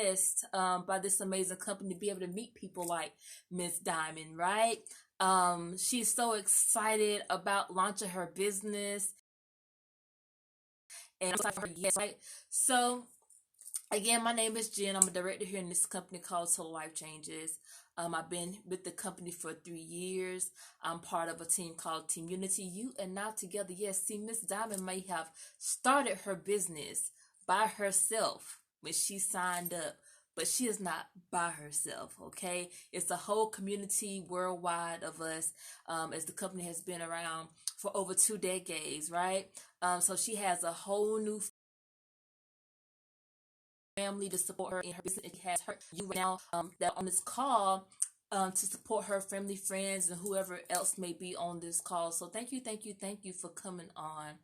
blessed by this amazing company to be able to meet people like Miss Diamond, right? She's so excited about launching her business and for her, yes, right? So again, my name is Jen. I'm a director here in this company called Total Life Changes. I've been with the company for 3 years. I'm part of a team called Team Unity. You and now together, yes, see, Miss Diamond may have started her business by herself when she signed up, but she is not by herself, okay? It's a whole community worldwide of us, as the company has been around for over 2 decades, right? So she has a whole new family to support her in her business. She has her you right now that on this call to support her family, friends, and whoever else may be on this call. So thank you for coming on.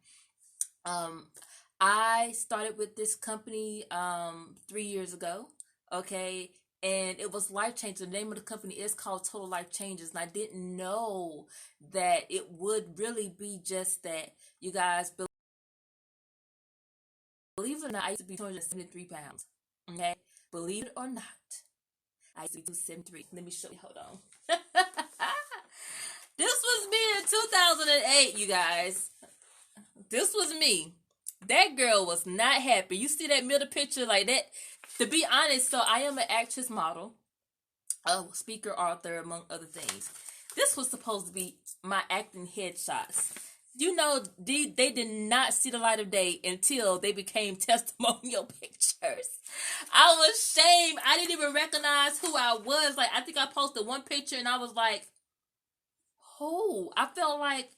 I started with this company 3 years ago, okay, and it was Life Changes. The name of the company is called Total Life Changes, and I didn't know that it would really be just that. You guys, believe it or not, I used to be 273 pounds. Okay? Believe it or not, I used to be 273. Let me show you. Hold on. This was me in 2008, you guys. This was me. That girl was not happy. You see that middle picture like that? To be honest, so I am an actress, model, speaker, author, among other things. This was supposed to be my acting headshots. You know, they did not see the light of day until they became testimonial pictures. I was ashamed. I didn't even recognize who I was. Like, I think I posted one picture and I was like, who? I felt like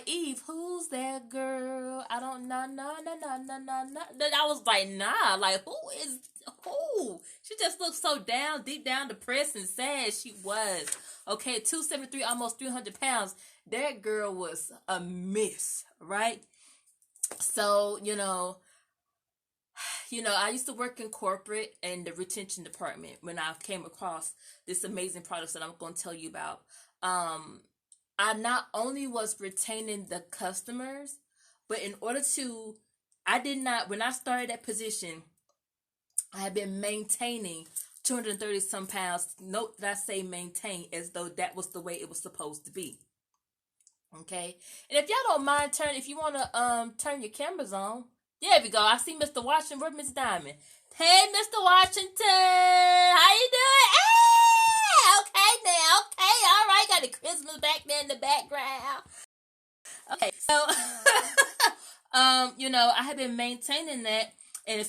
Eve. Who's that girl? I don't know. No. I was like, nah. Like, who? She just looked so down, deep down, depressed and sad. She was. Okay, 273, almost 300 pounds. That girl was a mess, right? So, I used to work in corporate and the retention department when I came across this amazing product that I'm going to tell you about. I not only was retaining the customers, but in order to, when I started that position, I had been maintaining 230 some pounds. Note that I say maintain as though that was the way it was supposed to be. Okay, and if y'all don't mind if you want to turn your cameras on, there we go. I see Mr. Washington. Where's Miss Diamond? Hey, Mr. Washington, how you doing? Hey, okay now, okay, all right. Got the Christmas back there in the background. Okay, so I have been maintaining that. And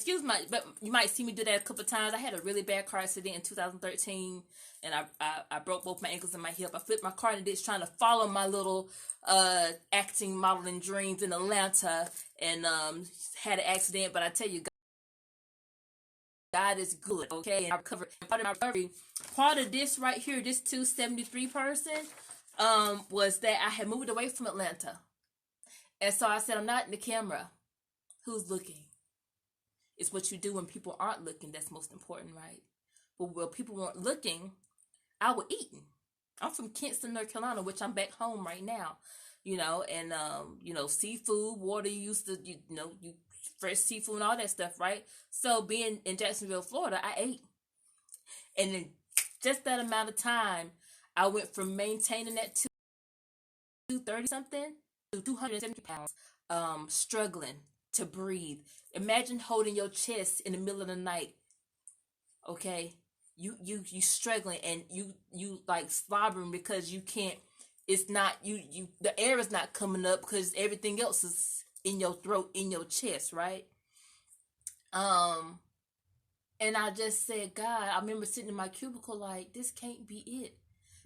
but you might see me do that a couple of times. I had a really bad car accident in 2013, and I broke both my ankles and my hip. I flipped my car in the ditch trying to follow my little acting, modeling dreams in Atlanta, and had an accident. But I tell you, God is good, okay? And I recovered. Part of my recovery, part of this right here, this 273 person, was that I had moved away from Atlanta. And so I said, I'm not in the camera. Who's looking? It's what you do when people aren't looking that's most important, right? But when people weren't looking, I was eating. I'm from Kinston, North Carolina, which I'm back home right now, and seafood, water, you used to, you fresh seafood and all that stuff, right? So being in Jacksonville, Florida, I ate. And in just that amount of time, I went from maintaining that 230 something to 270 pounds, struggling to breathe. Imagine holding your chest in the middle of the night. Okay, you struggling and you like slobbering because you can't. It's not you. The air is not coming up because everything else is in your throat, in your chest, right? And I just said, God, I remember sitting in my cubicle like, this can't be it.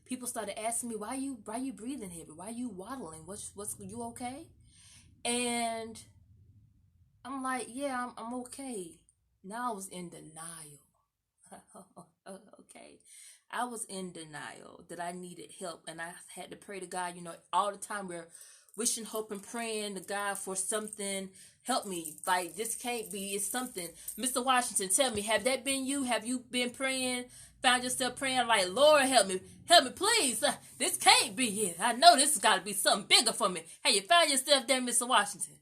People started asking me, why you breathing heavy? Why you waddling? What's you okay? And I'm like, yeah, I'm okay. Now I was in denial. Okay. I was in denial that I needed help, and I had to pray to God, all the time we're wishing, hoping, praying to God for something. Help me. Like, this can't be, it's something. Mr. Washington, tell me, have that been you? Have you been praying, found yourself praying like, Lord, help me, please. This can't be it. I know this has got to be something bigger for me. Hey, you found yourself there, Mr. Washington?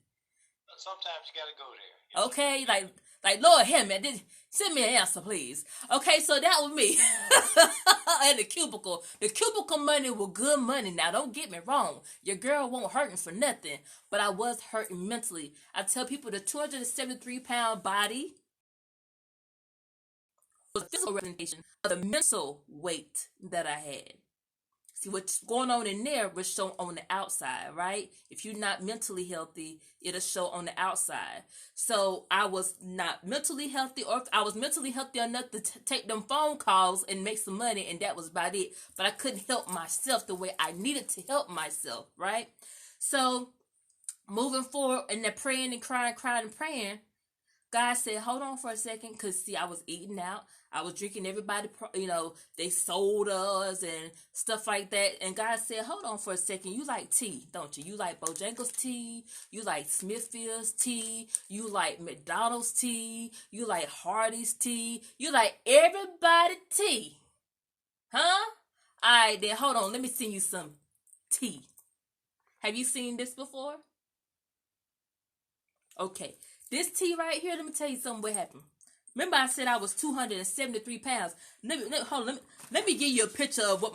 Sometimes you got to go there. Okay, Like, Lord, him, man, send me an answer, please. Okay, so that was me. And the cubicle. The cubicle money was good money. Now, don't get me wrong. Your girl won't hurting for nothing. But I was hurting mentally. I tell people the 273-pound body was a physical representation of the mental weight that I had. See, what's going on in there was shown on the outside, right? If you're not mentally healthy, it'll show on the outside. So I was not mentally healthy, or if I was mentally healthy enough to take them phone calls and make some money, and that was about it. But I couldn't help myself the way I needed to help myself, right? So moving forward, and they're praying and crying and praying, God said, hold on for a second, because, see, I was eating out. I was drinking everybody, they sodas and stuff like that. And God said, hold on for a second. You like tea, don't you? You like Bojangles tea. You like Smithfield's tea. You like McDonald's tea. You like Hardee's tea. You like everybody tea. Huh? All right, then hold on. Let me send you some tea. Have you seen this before? Okay. This tea right here, let me tell you something what happened. Remember I said I was 273 pounds. Let me give you a picture of what...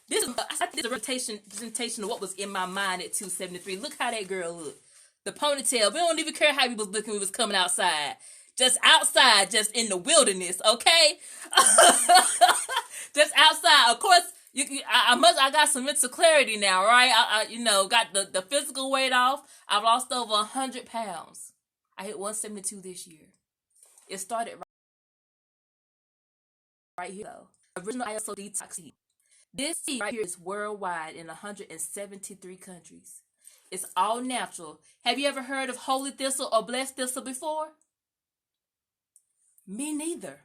This is a representation of what was in my mind at 273. Look how that girl looked. The ponytail. We don't even care how we was looking. We was coming outside. Just outside, just in the wilderness, okay? Just outside. Of course, I got some mental clarity now, right? I got the physical weight off. I've lost over 100 pounds. I hit 172 this year. It started right here, though. Original ISO detox tea. This tea right here is worldwide in 173 countries. It's all natural. Have you ever heard of holy thistle or blessed thistle before? Me neither.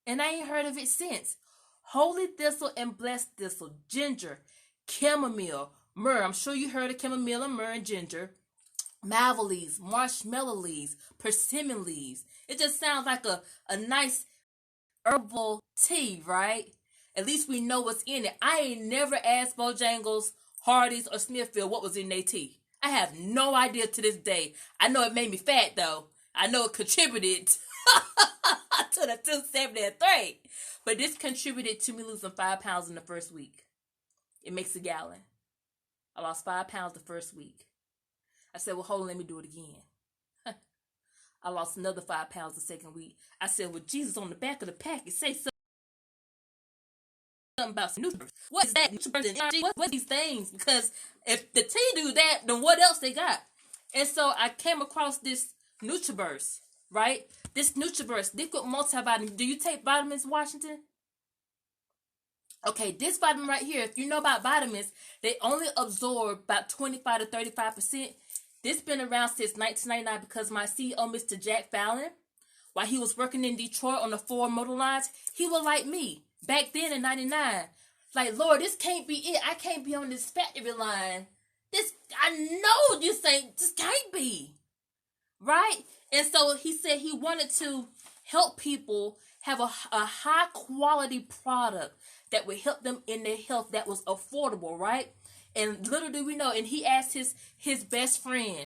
And I ain't heard of it since. Holy thistle and blessed thistle, ginger, chamomile, myrrh. I'm sure you heard of chamomile and myrrh and ginger. Malva leaves, marshmallow leaves, persimmon leaves. It just sounds like a nice herbal tea, right? At least we know what's in it. I ain't never asked Bojangles, Hardee's, or Smithfield what was in their tea. I have no idea to this day. I know it made me fat, though. I know it contributed to the 273. But this contributed to me losing 5 pounds in the first week. It makes a gallon. I lost 5 pounds the first week. I said, well, hold on, let me do it again. I lost another 5 pounds the second week. I said, well, Jesus, on the back of the package, say something about some nutrients. What is that? What these things? Because if the tea do that, then what else they got? And so I came across this NutriBurst, right? This NutriBurst, liquid multivitamin. Do you take vitamins, Washington? Okay, this vitamin right here, if you know about vitamins, they only absorb about 25 to 35%. This been around since 1999 because my CEO, Mr. Jack Fallon, while he was working in Detroit on the Ford Motor Lines, he was like me back then in 99. Like, Lord, this can't be it. I can't be on this factory line. I know this can't be. Right? And so he said he wanted to help people have a high quality product that would help them in their health that was affordable, right? And little do we know, and he asked his best friend,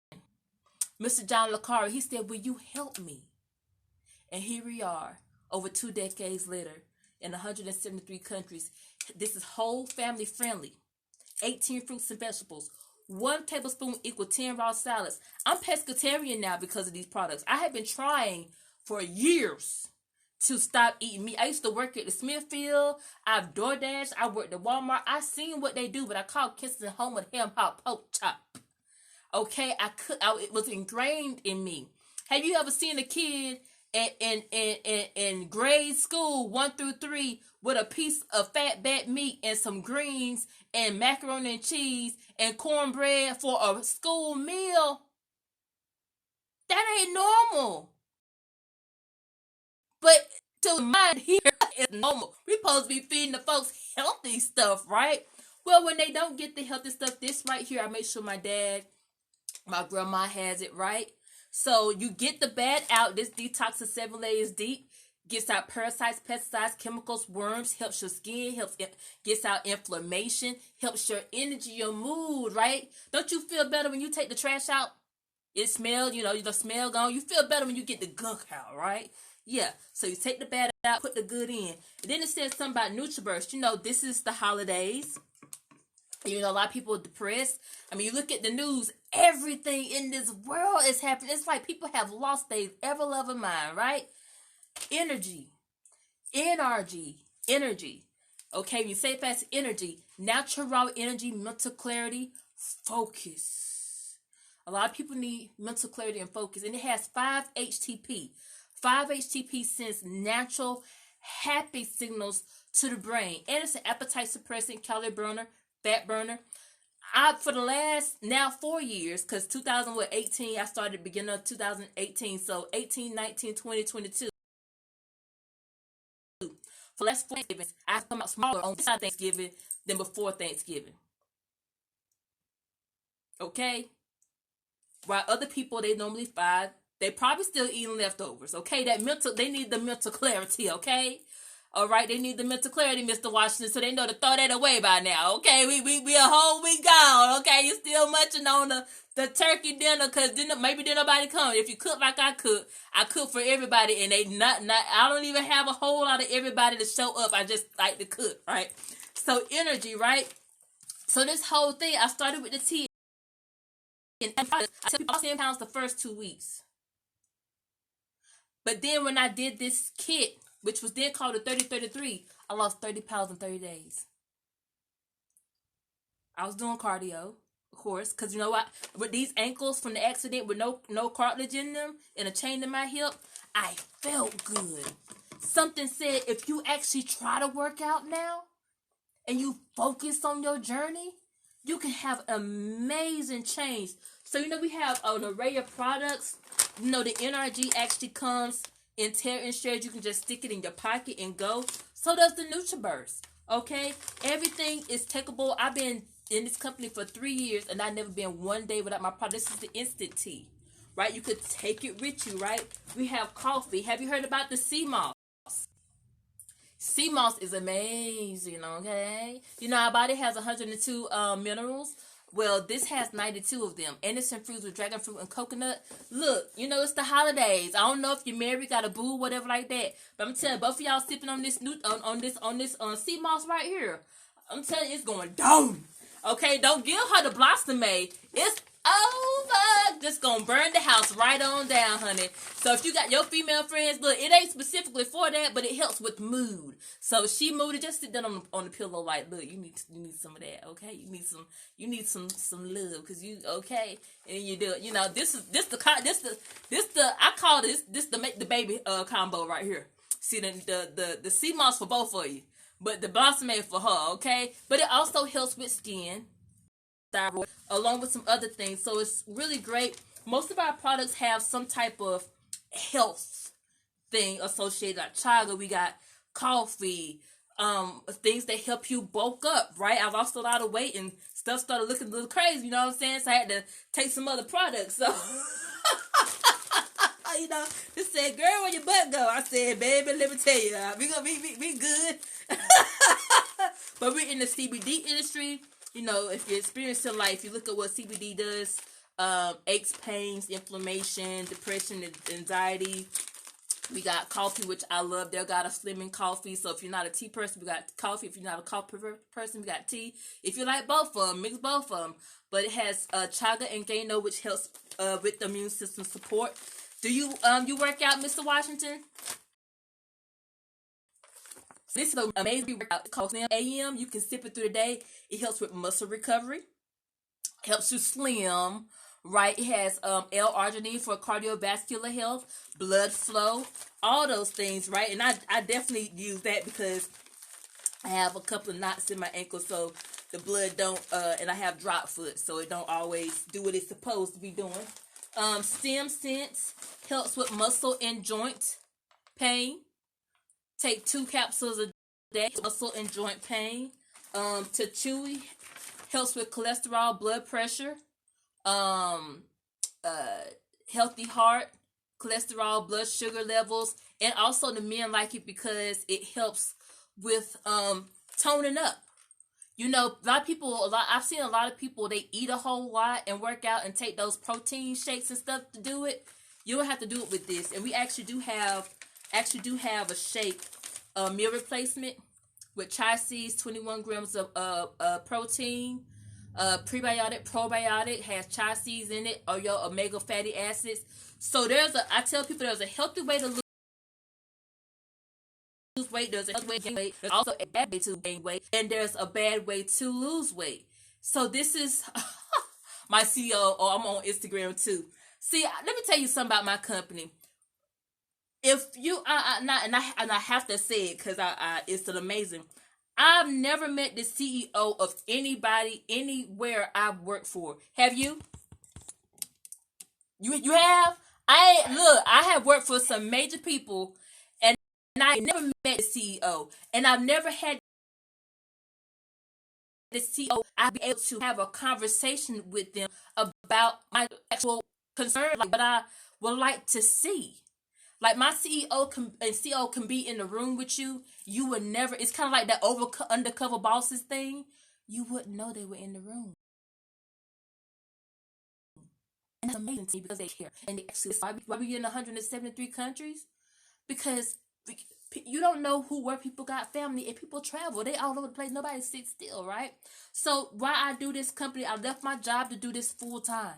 Mr. John LeCarre, he said, will you help me? And here we are, over 2 decades later, in 173 countries. This is whole family friendly. 18 fruits and vegetables. 1 tablespoon equals 10 raw salads. I'm pescatarian now because of these products. I have been trying for years to stop eating meat. I used to work at the Smithfield. I've DoorDash. I worked at Walmart. I seen what they do, but I called Kinston home with ham hot pork chop. Okay, it was ingrained in me. Have you ever seen a kid in grade school 1 through 3 with a piece of fat bat meat and some greens and macaroni and cheese and cornbread for a school meal? That ain't normal. But to mine here is normal. We're supposed to be feeding the folks healthy stuff, right? Well, when they don't get the healthy stuff, this right here, I make sure my dad, my grandma has it, right? So you get the bad out. This detox is 7 layers deep. Gets out parasites, pesticides, chemicals, worms, helps your skin, gets out inflammation, helps your energy, your mood, right? Don't you feel better when you take the trash out? It smells, the smell gone. You feel better when you get the gunk out, right? Yeah. So you take the bad out, put the good in. And then it says something about NutriBurst. This is the holidays. A lot of people are depressed. I mean, you look at the news, everything in this world is happening. It's like people have lost their ever-loving mind, right? Energy. Okay, when you say fast, energy. Natural raw energy, mental clarity, focus. A lot of people need mental clarity and focus. And it has 5-HTP. 5-HTP sends natural, happy signals to the brain. And it's an appetite suppressant, calorie burner, fat burner. For the last now 4 years, because 2018, I started beginning of 2018, so 18, 19, 20, 22. For the last 4 Thanksgivings, I come out smaller on this side of Thanksgiving than before Thanksgiving. Okay? While other people, they normally they probably still eating leftovers. Okay? They need the mental clarity, okay? All right, they need the mental clarity, Mr. Washington, so they know to throw that away by now. Okay, we a whole week gone. Okay, you still munching on the turkey dinner because maybe nobody come. If you cook like I cook for everybody, and they not. I don't even have a whole lot of everybody to show up. I just like to cook, right? So energy, right? So this whole thing, I started with the tea, and I tell people I lost 10 pounds the first 2 weeks, but then when I did this kit, which was then called the 30-33, I lost 30 pounds in 30 days. I was doing cardio, of course, because you know what? With these ankles from the accident with no cartilage in them and a chain in my hip, I felt good. Something said, if you actually try to work out now and you focus on your journey, you can have amazing change. So, we have an array of products. The NRG actually comes in tear and shreds. You can just stick it in your pocket and go. So does the NutriBurst. Okay? Everything is takeable. I've been in this company for 3 years and I've never been one day without my product. This is the instant tea. Right? You could take it with you, right? We have coffee. Have you heard about the sea moss? Sea moss is amazing, okay? Our body has 102 minerals. Well, this has 92 of them. And it's infused with dragon fruit and coconut. Look, it's the holidays. I don't know if you're married, got a boo, whatever like that. But I'm telling you, both of y'all sipping on this sea moss right here. I'm telling you, it's going down. Okay, don't give her the blossom May. It's over. Just gonna burn the house right on down, honey. So if you got your female friends, look, it ain't specifically for that, but it helps with mood. So if she moody, just sit down on the pillow like, look, you need some of that, okay? You need some love, cause you okay, and you do it. This I call this the make the baby combo right here. See the sea moss for both of you, but the blossom made for her, okay? But it also helps with skin, thyroid, along with some other things. So it's really great. Most of our products have some type of health thing associated. Like chaga, we got coffee, things that help you bulk up, right? I've lost a lot of weight and stuff started looking a little crazy, you know what I'm saying? So I had to take some other products. So they said, girl, where your butt go? I said, baby, let me tell you, we gonna be good. But we're in the CBD industry. If you're experiencing life, you look at what CBD does, aches, pains, inflammation, depression, anxiety. We got coffee, which I love. They got a slimming coffee. So if you're not a tea person, we got coffee. If you're not a coffee person, we got tea. If you like both of them, mix both of them. But it has chaga and gano, which helps with the immune system support. Do you work out, Mr. Washington? This is an amazing workout. It's called Slim AM. You can sip it through the day. It helps with muscle recovery. Helps you slim. Right? It has L-arginine for cardiovascular health, blood flow, all those things, right? And I definitely use that because I have a couple of knots in my ankle, so the blood don't, and I have drop foot, so it don't always do what it's supposed to be doing. Stem Sense helps with muscle and joint pain. Take 2 capsules a day, muscle and joint pain. Chewy helps with cholesterol, blood pressure, healthy heart, cholesterol, blood sugar levels, and also the men like it because it helps with toning up. You know, I've seen a lot of people, they eat a whole lot and work out and take those protein shakes and stuff to do it. You don't have to do it with this. And we actually do have a shake, a meal replacement with chia seeds, 21 grams of protein, prebiotic, probiotic, has chia seeds in it, or your omega fatty acids. So I tell people there's a healthy way to lose weight, there's a healthy way to gain weight, there's also a bad way to gain weight, and there's a bad way to lose weight. So this is my CEO, or I'm on Instagram too. See, let me tell you something about my company. If you, and I have to say it because it's an amazing. I've never met the CEO of anybody anywhere I've worked for. Have you? You have? I have worked for some major people, and I never met the CEO, and I've never had the CEO. I'd be able to have a conversation with them about my actual concern, like what I would like to see. Like my CEO can be in the room with you. You would never. It's kind of like that undercover bosses thing. You wouldn't know they were in the room. And that's amazing to me because they care. And they actually, why we in 173 countries? Because you don't know where people got family, and people travel. They all over the place. Nobody sits still, right? So why I do this company, I left my job to do this full time.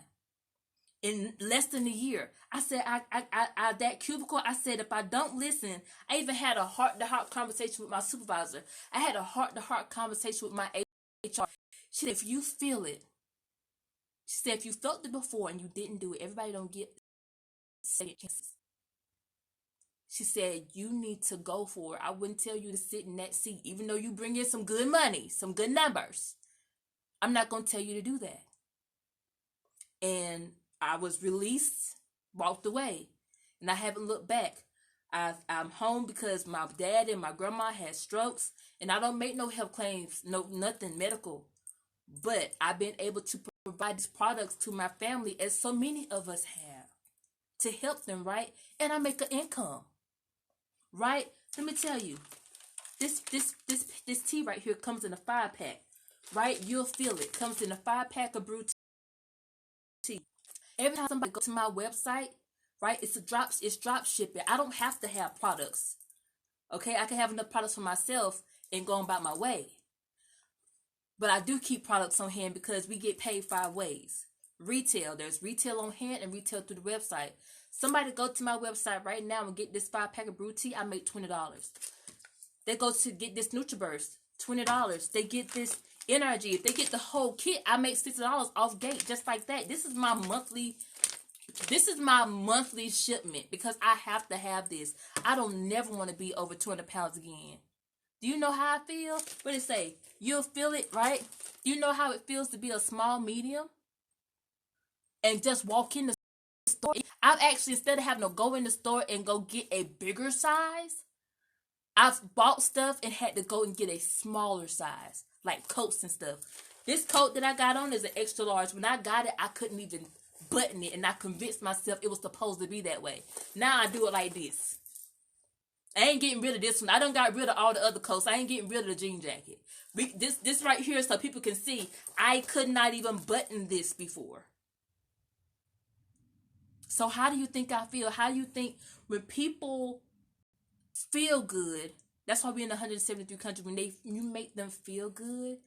In less than a year, I said, I that cubicle, I said, if I don't listen, I even had a heart-to-heart conversation with my supervisor. I had a heart-to-heart conversation with my HR. She said, if you feel it, she said, if you felt it before and you didn't do it, everybody don't get second chances. She said, you need to go for it. I wouldn't tell you to sit in that seat, even though you bring in some good money, some good numbers. I'm not going to tell you to do that. And I was released, walked away, and I haven't looked back. I'm home because my dad and my grandma had strokes, and I don't make no health claims, nothing medical. But I've been able to provide these products to my family, as so many of us have, to help them, right? And I make an income, right? Let me tell you, this tea right here comes in a 5-pack, right? You'll feel it. Comes in a 5-pack of brew tea. Every time somebody goes to my website, right, it's drop shipping. I don't have to have products. Okay, I can have enough products for myself and go about my way. But I do keep products on hand because we get paid 5 ways. Retail, there's retail on hand and retail through the website. Somebody go to my website right now and get this 5-pack of brew tea, I make $20. They go to get this NutriBurst, $20. They get this energy. If they get the whole kit, I make $60 off gate, just like that. This is my monthly shipment because I have to have this. I don't never want to be over 200 pounds again. Do you know how I feel? What did it say? You'll feel it, right? Do you know how it feels to be a small medium? And just walk in the store. I've actually, instead of having to go in the store and go get a bigger size, I've bought stuff and had to go and get a smaller size, like coats and stuff. This coat that I got on is an extra large. When I got it, I couldn't even button it, and I convinced myself it was supposed to be that way. Now I do it like this. I ain't getting rid of this one. I done got rid of all the other coats. I ain't getting rid of the jean jacket. This right here, so people can see, I could not even button this before. So how do you think I feel? How do you think when people feel good, that's why we're in 173 countries, when you make them feel good,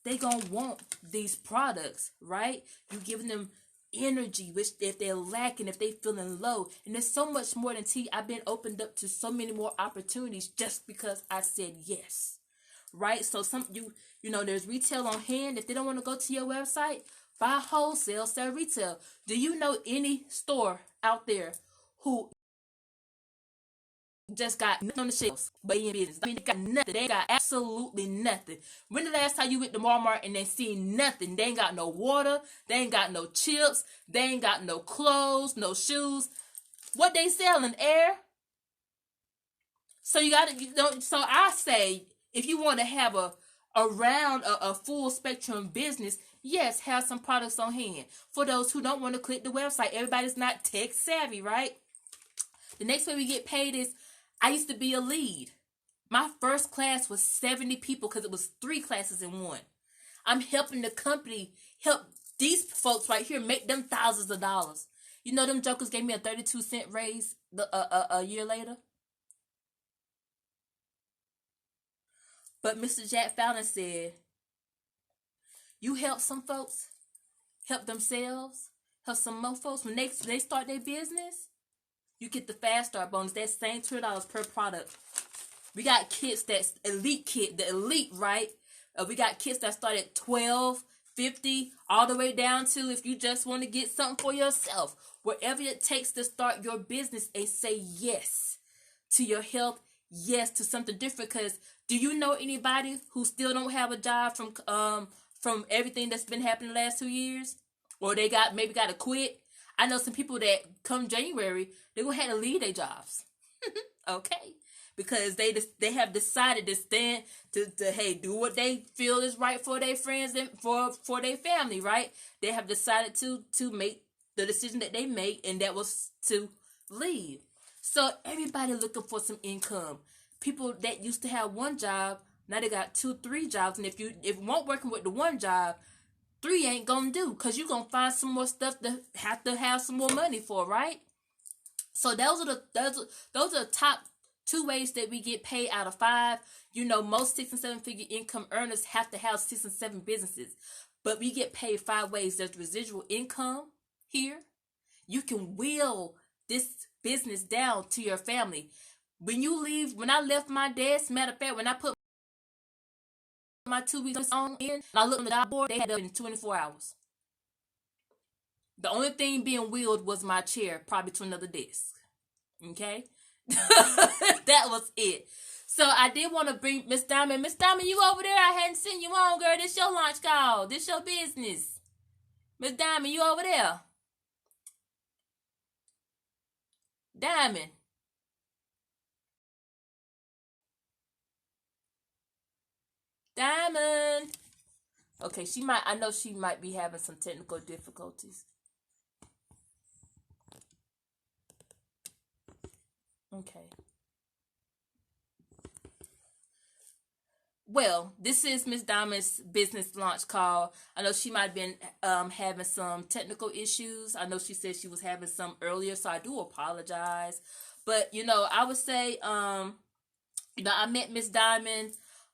they gonna want these products, right? You giving them energy, which if they're lacking, if they feeling low, and there's so much more than tea. I've been opened up to so many more opportunities just because I said yes, right? So you know, there's retail on hand. If they don't want to go to your website, buy wholesale, sell retail. Do you know any store out there who just got nothing on the shelves, but in business? I mean, they got nothing. They got absolutely nothing. When the last time you went to Walmart and they seen nothing? They ain't got no water. They ain't got no chips. They ain't got no clothes, no shoes. What they selling? Air. So you got to, so I say, if you want to have a full spectrum business, yes, have some products on hand. For those who don't want to click the website, everybody's not tech savvy, right? The next way we get paid is, I used to be a lead. My first class was 70 people because it was 3 classes in one. I'm helping the company help these folks right here make them thousands of dollars. You know, them jokers gave me a 32-cent raise a year later. But Mr. Jack Fallon said, you help some folks, help themselves, help some more folks. When they start their business, you get the fast start bonus. That same $2 per product. We got kits that's elite kit, the elite, right? We got kits that start at 12, 50, all the way down to if you just want to get something for yourself. Wherever it takes to start your business and say yes to your health, yes to something different. Because do you know anybody who still don't have a job from everything that's been happening the last 2 years? Or they maybe got to quit? I know some people that come January, they're going to have to leave their jobs. Okay? Because they have decided to stand to hey, do what they feel is right for their friends and for their family, right? They have decided to make the decision that they made, and that was to leave. So everybody looking for some income. People that used to have one job, now they got 2, 3 jobs, and if you won't working with the one job, 3 ain't gonna do, because you're gonna find some more stuff to have some more money for, right? So those are the top 2 ways that we get paid out of 5. You know, most 6 and 7 figure income earners have to have 6 and 7 businesses, but we get paid 5 ways. There's residual income here. You can will this business down to your family. When I left my desk, matter of fact, when I put my 2 weeks on in, and I looked on the job board, they had it in 24 hours. The only thing being wheeled was my chair, probably to another desk. Okay? That was it. So I did want to bring Miss Diamond. Miss Diamond, you over there? I hadn't seen you on, girl. This your launch call. This your business. Miss Diamond, you over there? Diamond. Diamond. Okay, I know she might be having some technical difficulties. Okay. Well, this is Miss Diamond's business launch call. I know she might have been having some technical issues. I know she said she was having some earlier, so I do apologize. But, I would say, I met Miss Diamond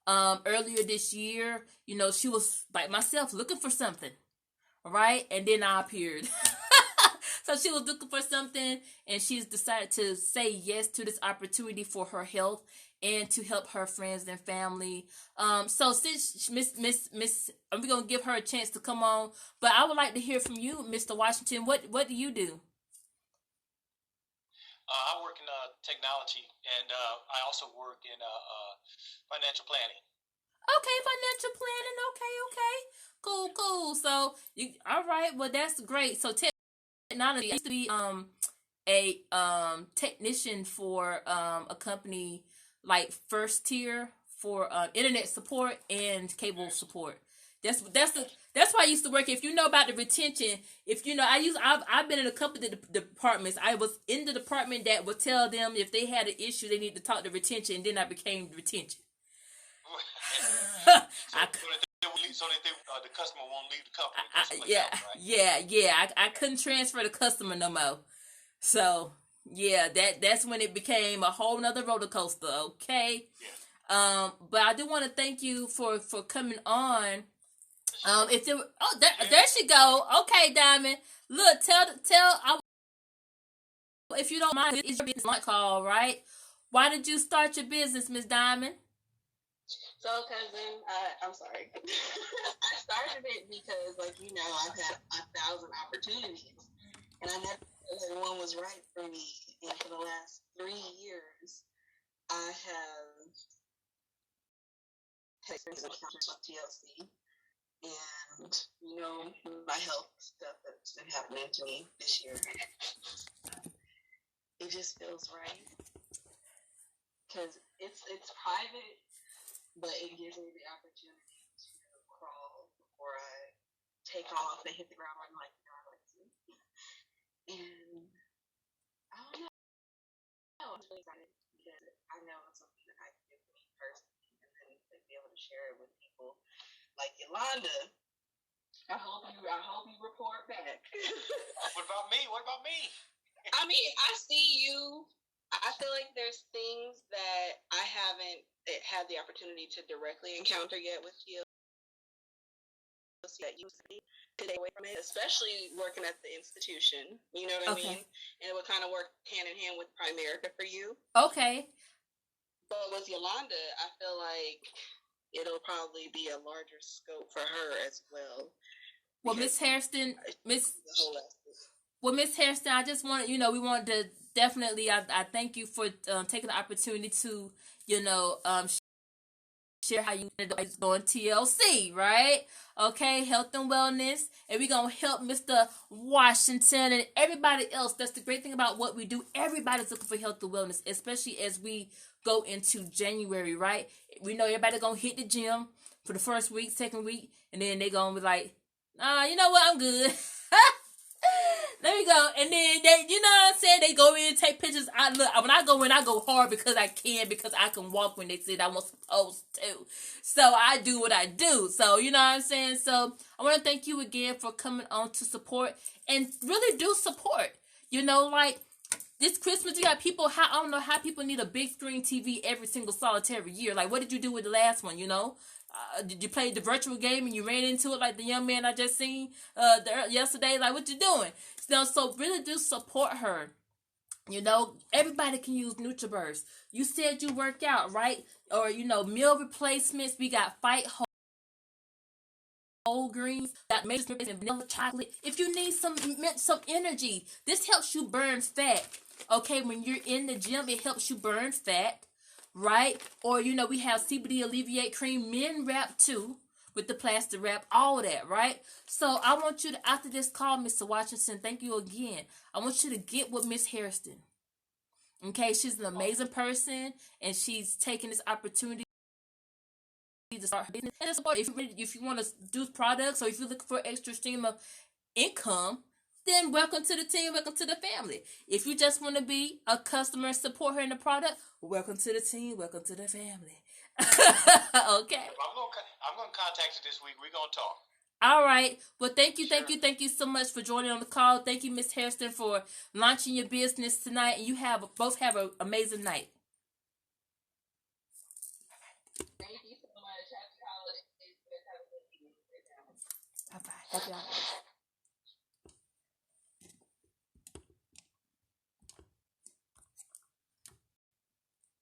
earlier this year. She was, like myself, looking for something, right? And then I appeared. So she was looking for something, and she's decided to say yes to this opportunity for her health and to help her friends and family. So since Miss, we're gonna give her a chance to come on, but I would like to hear from you, Mr. Washington. What do you do? I work in technology, and I also work in financial planning. Okay, financial planning. Okay. Cool. So all right. Well, that's great. So technology. I used to be a technician for a company like First Tier for internet support and cable support. That's why I used to work. If you know about the retention, I've been in a couple of the departments. I was in the department that would tell them if they had an issue, they need to talk to retention, and then I became retention. So that the customer won't leave the company. I couldn't transfer the customer no more. So yeah, that's when it became a whole nother roller coaster. Okay. Yeah. But I do want to thank you for coming on. There she go. Okay, Diamond. Look, tell if you don't mind, it's your business launch call, right? Why did you start your business, Miss Diamond? So, cousin, I'm sorry. I started it because, I've had 1,000 opportunities, and I never knew one was right for me. And for the last 3 years, I have had experience with TLC, and my health stuff that's been happening to me this year. It just feels right because it's private. But it gives me the opportunity to crawl before I take off and hit the ground running like I like to. And I don't know. I'm really excited because I know it's something that I can do for me personally and then be able to share it with people like Yolanda, I hope you report back. What about me? I mean, I see you. I feel like there's things that I haven't had the opportunity to directly encounter yet with you that you see to stay away from it, especially working at the institution. You know what I mean? And it would kind of work hand in hand with Primerica for you. Okay. But with Yolanda, I feel like it'll probably be a larger scope for her as well. Well, Miss Hairston, Miss Hairston, I just wanted, we wanted to definitely, I thank you for taking the opportunity to, share how you doing TLC, right? Okay, health and wellness, and we're gonna help Mr. Washington and everybody else. That's the great thing about what we do. Everybody's looking for health and wellness, especially as we go into January, right? We know everybody gonna hit the gym for the first week, second week, and then they gonna be like, you know what, I'm good. There we go. And then they, you know what I'm saying? They go in and take pictures. When I go in, I go hard because I can walk when they said I was supposed to. So I do what I do. So, you know what I'm saying? So I want to thank you again for coming on to support and really do support. Like this Christmas, you got people, I don't know how people need a big screen TV every single solitary year. Like, what did you do with the last one, did you play the virtual game and you ran into it like the young man I just seen yesterday? Like, what you doing? So really do support her. Everybody can use NutriBurst. You said you work out, right? Or, meal replacements. We got Fight Whole Greens, got matrix and vanilla chocolate. If you need some energy, this helps you burn fat. Okay, when you're in the gym, it helps you burn fat. Right? Or, we have CBD Alleviate Cream, men wrap too, with the plastic wrap, all of that, right? So I want you to, after this call, Mr. Washington, thank you again. I want you to get with Miss Hairston. Okay? She's an amazing person, and she's taking this opportunity to start her business. And support, if you want to do products, or if you're looking for extra stream of income, then welcome to the team, welcome to the family. If you just want to be a customer and support her in the product, welcome to the team, welcome to the family. Okay. I'm gonna contact you this week. We're gonna talk. All right. Well, thank you so much for joining on the call. Thank you, Miss Hairston, for launching your business tonight, and you both have an amazing night. Thank you so much. Happy holidays. Bye bye. Happy holidays.